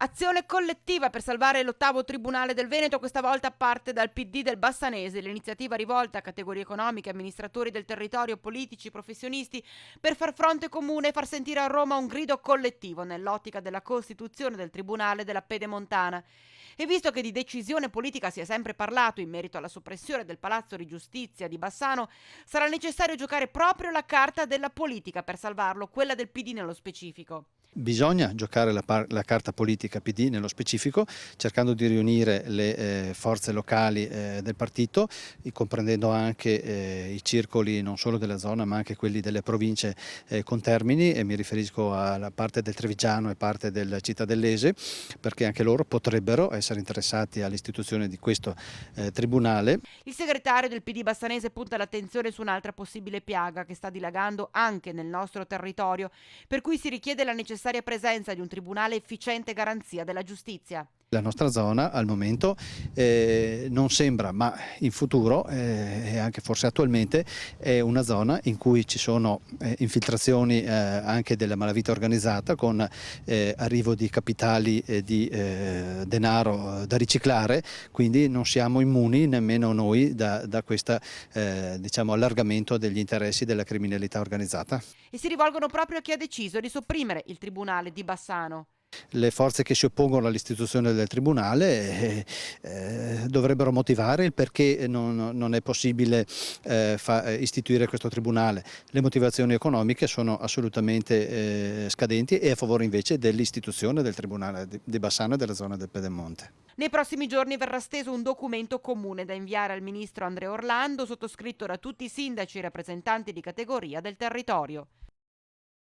Azione collettiva per salvare l'ottavo tribunale del Veneto, questa volta parte dal PD del Bassanese. L'iniziativa rivolta a categorie economiche, amministratori del territorio, politici, professionisti, per far fronte comune e far sentire a Roma un grido collettivo nell'ottica della costituzione del Tribunale della Pedemontana. E visto che di decisione politica si è sempre parlato in merito alla soppressione del Palazzo di Giustizia di Bassano, sarà necessario giocare proprio la carta della politica per salvarlo, quella del PD nello specifico. Bisogna giocare la carta politica PD nello specifico, cercando di riunire le forze locali del partito, comprendendo anche i circoli non solo della zona ma anche quelli delle province contermini, e mi riferisco alla parte del Trevigiano e parte del Cittadellese, perché anche loro potrebbero essere interessati all'istituzione di questo tribunale. Il segretario del PD bassanese punta l'attenzione su un'altra possibile piaga che sta dilagando anche nel nostro territorio, per cui si richiede la necessaria presenza di un tribunale efficiente e garanzia della giustizia. La nostra zona al momento non sembra, ma in futuro e anche forse attualmente è una zona in cui ci sono infiltrazioni anche della malavita organizzata, con arrivo di capitali e di denaro da riciclare, quindi non siamo immuni nemmeno noi da questo allargamento degli interessi della criminalità organizzata. E si rivolgono proprio a chi ha deciso di sopprimere il tribunale di Bassano. Le forze che si oppongono all'istituzione del Tribunale dovrebbero motivare il perché non è possibile istituire questo Tribunale. Le motivazioni economiche sono assolutamente scadenti e a favore invece dell'istituzione del Tribunale di Bassano e della zona del Pedemonte. Nei prossimi giorni verrà steso un documento comune da inviare al ministro Andrea Orlando, sottoscritto da tutti i sindaci e rappresentanti di categoria del territorio.